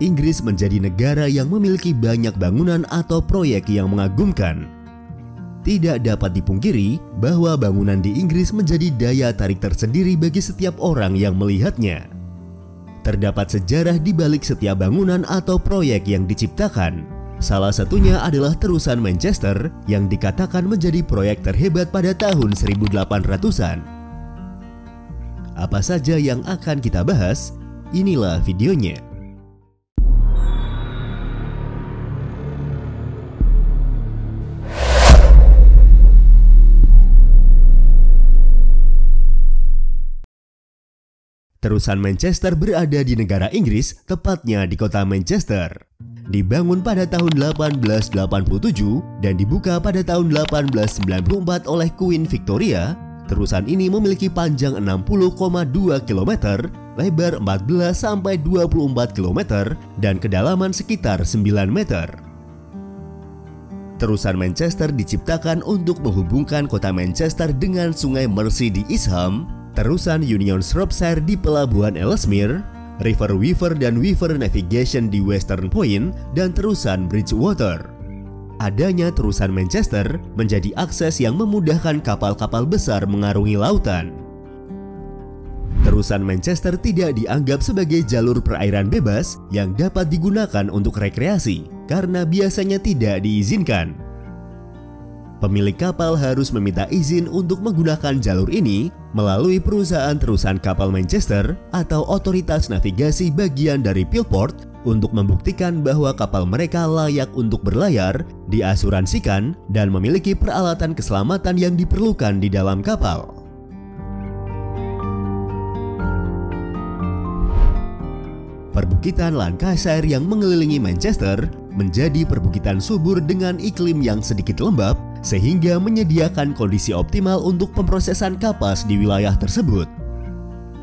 Inggris menjadi negara yang memiliki banyak bangunan atau proyek yang mengagumkan. Tidak dapat dipungkiri bahwa bangunan di Inggris menjadi daya tarik tersendiri bagi setiap orang yang melihatnya. Terdapat sejarah di balik setiap bangunan atau proyek yang diciptakan. Salah satunya adalah terusan Manchester yang dikatakan menjadi proyek terhebat pada tahun 1800-an. Apa saja yang akan kita bahas? Inilah videonya. Terusan Manchester berada di negara Inggris, tepatnya di kota Manchester. Dibangun pada tahun 1887 dan dibuka pada tahun 1894 oleh Queen Victoria, terusan ini memiliki panjang 60,2 km, lebar 14-24 km, dan kedalaman sekitar 9 meter. Terusan Manchester diciptakan untuk menghubungkan kota Manchester dengan sungai Mersey di Eastham, terusan Union Shropshire di pelabuhan Ellesmere, River Weaver dan Weaver Navigation di Western Point, dan terusan Bridgewater. Adanya terusan Manchester menjadi akses yang memudahkan kapal-kapal besar mengarungi lautan. Terusan Manchester tidak dianggap sebagai jalur perairan bebas yang dapat digunakan untuk rekreasi karena biasanya tidak diizinkan. Pemilik kapal harus meminta izin untuk menggunakan jalur ini melalui perusahaan terusan kapal Manchester atau otoritas navigasi bagian dari Pillport untuk membuktikan bahwa kapal mereka layak untuk berlayar, diasuransikan, dan memiliki peralatan keselamatan yang diperlukan di dalam kapal. Perbukitan Lancashire yang mengelilingi Manchester menjadi perbukitan subur dengan iklim yang sedikit lembab, sehingga menyediakan kondisi optimal untuk pemrosesan kapas di wilayah tersebut.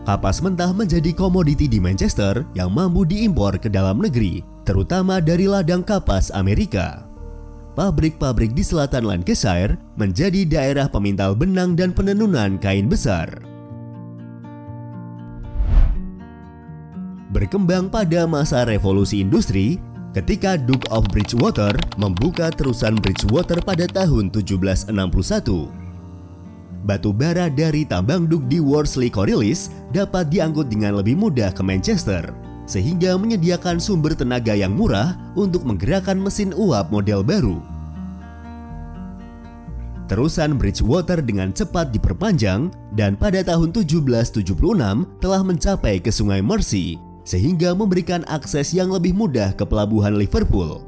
Kapas mentah menjadi komoditi di Manchester yang mampu diimpor ke dalam negeri, terutama dari ladang kapas Amerika. Pabrik-pabrik di selatan Lancashire menjadi daerah pemintal benang dan penenunan kain besar. Berkembang pada masa revolusi industri, ketika Duke of Bridgewater membuka terusan Bridgewater pada tahun 1761. Batu bara dari tambang Duke di Worsley Cornwallis dapat diangkut dengan lebih mudah ke Manchester, sehingga menyediakan sumber tenaga yang murah untuk menggerakkan mesin uap model baru. Terusan Bridgewater dengan cepat diperpanjang dan pada tahun 1776 telah mencapai ke Sungai Mersey, sehingga memberikan akses yang lebih mudah ke pelabuhan Liverpool.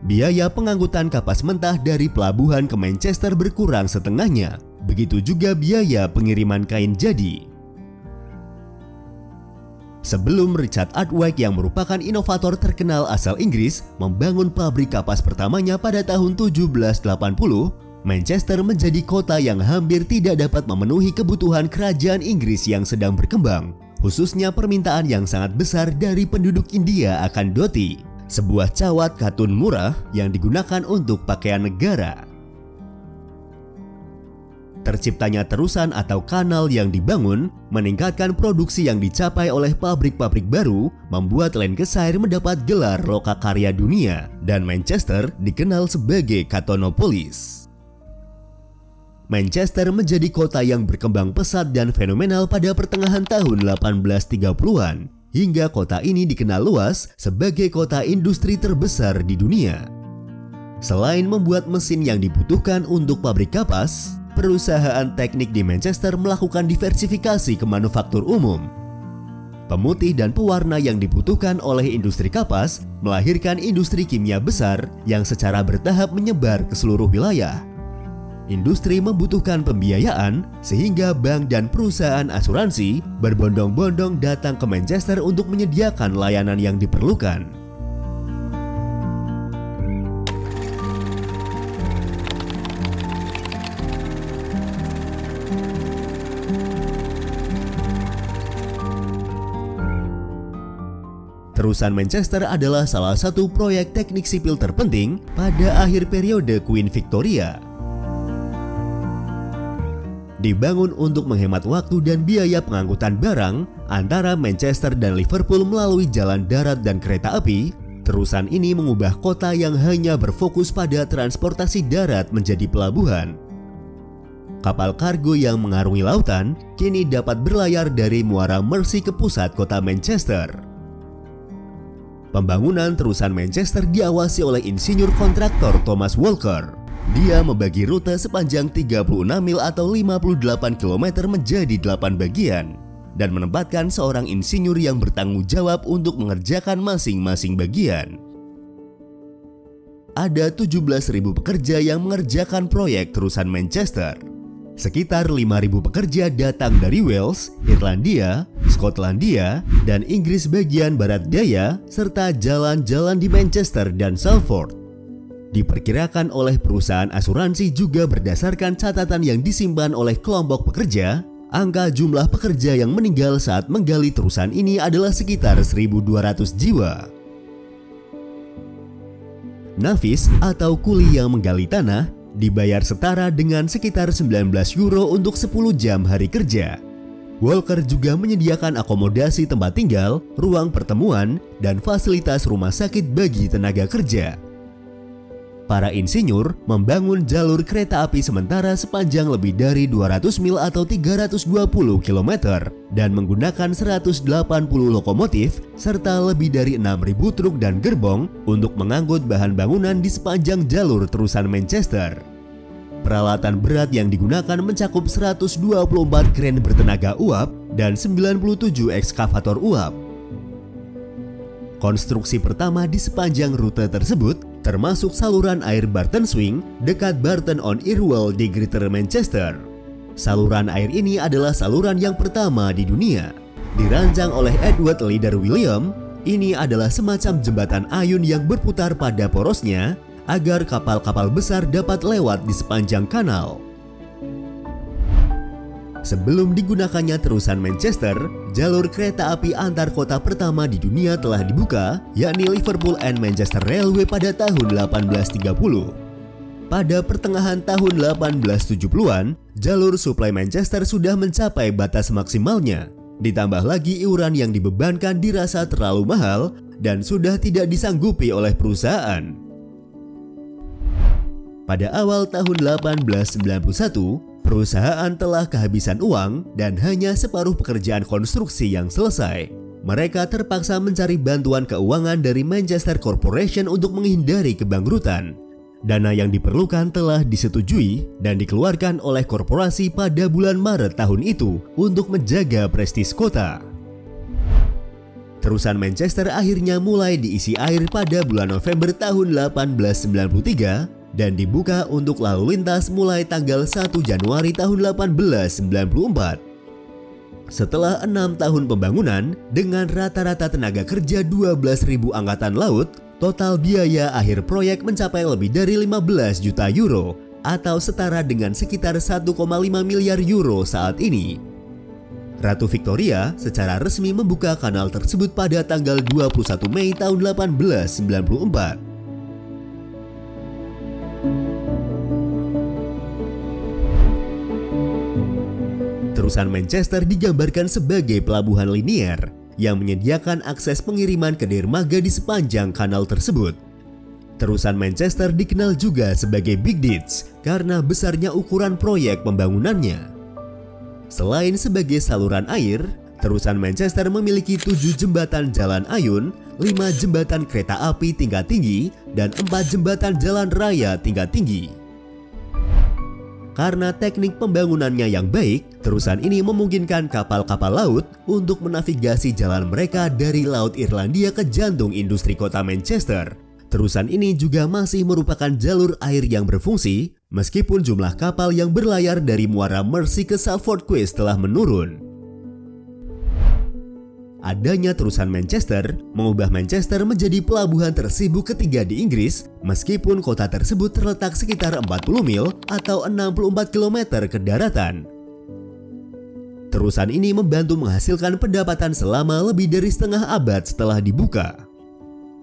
Biaya pengangkutan kapas mentah dari pelabuhan ke Manchester berkurang setengahnya, begitu juga biaya pengiriman kain jadi. Sebelum Richard Arkwright yang merupakan inovator terkenal asal Inggris membangun pabrik kapas pertamanya pada tahun 1780, Manchester menjadi kota yang hampir tidak dapat memenuhi kebutuhan kerajaan Inggris yang sedang berkembang, khususnya permintaan yang sangat besar dari penduduk India akan dhoti, sebuah cawat katun murah yang digunakan untuk pakaian negara. Terciptanya terusan atau kanal yang dibangun meningkatkan produksi yang dicapai oleh pabrik-pabrik baru, membuat Lancashire mendapat gelar lokakarya dunia dan Manchester dikenal sebagai Katonopolis. Manchester menjadi kota yang berkembang pesat dan fenomenal pada pertengahan tahun 1830-an, hingga kota ini dikenal luas sebagai kota industri terbesar di dunia. Selain membuat mesin yang dibutuhkan untuk pabrik kapas, perusahaan teknik di Manchester melakukan diversifikasi ke manufaktur umum. Pemutih dan pewarna yang dibutuhkan oleh industri kapas melahirkan industri kimia besar yang secara bertahap menyebar ke seluruh wilayah. Industri membutuhkan pembiayaan sehingga bank dan perusahaan asuransi berbondong-bondong datang ke Manchester untuk menyediakan layanan yang diperlukan. Terusan Manchester adalah salah satu proyek teknik sipil terpenting pada akhir periode Queen Victoria. dibangun untuk menghemat waktu dan biaya pengangkutan barang antara Manchester dan Liverpool melalui jalan darat dan kereta api. Terusan ini mengubah kota yang hanya berfokus pada transportasi darat menjadi pelabuhan. Kapal kargo yang mengarungi lautan kini dapat berlayar dari Muara Mersey ke pusat kota Manchester. Pembangunan terusan Manchester diawasi oleh insinyur kontraktor Thomas Walker. Dia membagi rute sepanjang 36 mil atau 58 km menjadi 8 bagian dan menempatkan seorang insinyur yang bertanggung jawab untuk mengerjakan masing-masing bagian. Ada 17.000 pekerja yang mengerjakan proyek terusan Manchester. Sekitar 5.000 pekerja datang dari Wales, Irlandia, Skotlandia, dan Inggris bagian barat daya, serta jalan-jalan di Manchester dan Salford. Diperkirakan oleh perusahaan asuransi juga berdasarkan catatan yang disimpan oleh kelompok pekerja, angka jumlah pekerja yang meninggal saat menggali terusan ini adalah sekitar 1.200 jiwa. Nafis atau kuli yang menggali tanah dibayar setara dengan sekitar 19 euro untuk 10 jam hari kerja. Walker juga menyediakan akomodasi tempat tinggal, ruang pertemuan, dan fasilitas rumah sakit bagi tenaga kerja. Para insinyur membangun jalur kereta api sementara sepanjang lebih dari 200 mil atau 320 km dan menggunakan 180 lokomotif serta lebih dari 6.000 truk dan gerbong untuk mengangkut bahan bangunan di sepanjang jalur terusan Manchester. Peralatan berat yang digunakan mencakup 124 kren bertenaga uap dan 97 ekskavator uap. Konstruksi pertama di sepanjang rute tersebut termasuk saluran air Barton Swing dekat Barton-on-Irwell di Greater Manchester. Saluran air ini adalah saluran yang pertama di dunia. Dirancang oleh Edward Leader William, ini adalah semacam jembatan ayun yang berputar pada porosnya agar kapal-kapal besar dapat lewat di sepanjang kanal. Sebelum digunakannya terusan Manchester, jalur kereta api antar kota pertama di dunia telah dibuka, yakni Liverpool and Manchester Railway pada tahun 1830. Pada pertengahan tahun 1870-an, jalur suplai Manchester sudah mencapai batas maksimalnya. Ditambah lagi iuran yang dibebankan dirasa terlalu mahal dan sudah tidak disanggupi oleh perusahaan. Pada awal tahun 1891, perusahaan telah kehabisan uang dan hanya separuh pekerjaan konstruksi yang selesai. Mereka terpaksa mencari bantuan keuangan dari Manchester Corporation untuk menghindari kebangkrutan. Dana yang diperlukan telah disetujui dan dikeluarkan oleh korporasi pada bulan Maret tahun itu untuk menjaga prestis kota. Terusan Manchester akhirnya mulai diisi air pada bulan November tahun 1893 dan dibuka untuk lalu lintas mulai tanggal 1 Januari tahun 1894. Setelah 6 tahun pembangunan dengan rata-rata tenaga kerja 12.000 angkatan laut, total biaya akhir proyek mencapai lebih dari 15 juta euro atau setara dengan sekitar 1,5 miliar euro saat ini. Ratu Victoria secara resmi membuka kanal tersebut pada tanggal 21 Mei tahun 1894. Terusan Manchester digambarkan sebagai pelabuhan linier yang menyediakan akses pengiriman ke dermaga di sepanjang kanal tersebut. Terusan Manchester dikenal juga sebagai Big Ditch karena besarnya ukuran proyek pembangunannya. Selain sebagai saluran air, terusan Manchester memiliki 7 jembatan jalan ayun, 5 jembatan kereta api tingkat tinggi, dan 4 jembatan jalan raya tingkat tinggi. Karena teknik pembangunannya yang baik, terusan ini memungkinkan kapal-kapal laut untuk menavigasi jalan mereka dari Laut Irlandia ke jantung industri kota Manchester. Terusan ini juga masih merupakan jalur air yang berfungsi, meskipun jumlah kapal yang berlayar dari Muara Mersey ke Salford Quays telah menurun. Adanya terusan Manchester mengubah Manchester menjadi pelabuhan tersibuk ketiga di Inggris, meskipun kota tersebut terletak sekitar 40 mil atau 64 km ke daratan. Terusan ini membantu menghasilkan pendapatan selama lebih dari setengah abad setelah dibuka.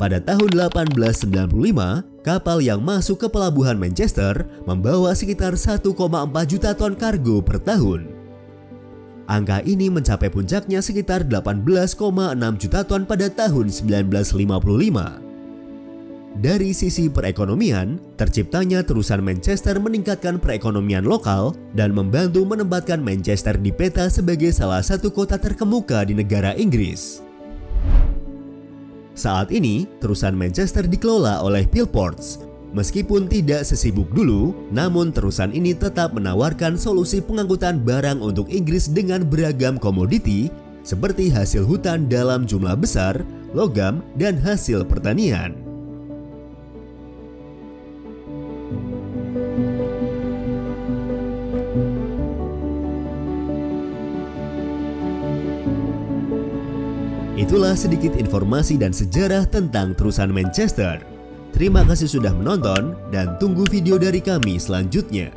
Pada tahun 1895, kapal yang masuk ke pelabuhan Manchester membawa sekitar 1,4 juta ton kargo per tahun. Angka ini mencapai puncaknya sekitar 18,6 juta ton pada tahun 1955. Dari sisi perekonomian, terciptanya terusan Manchester meningkatkan perekonomian lokal dan membantu menempatkan Manchester di peta sebagai salah satu kota terkemuka di negara Inggris. Saat ini, terusan Manchester dikelola oleh Pillports. Meskipun tidak sesibuk dulu, namun terusan ini tetap menawarkan solusi pengangkutan barang untuk Inggris dengan beragam komoditi seperti hasil hutan dalam jumlah besar, logam, dan hasil pertanian. Itulah sedikit informasi dan sejarah tentang terusan Manchester. Terima kasih sudah menonton dan tunggu video dari kami selanjutnya.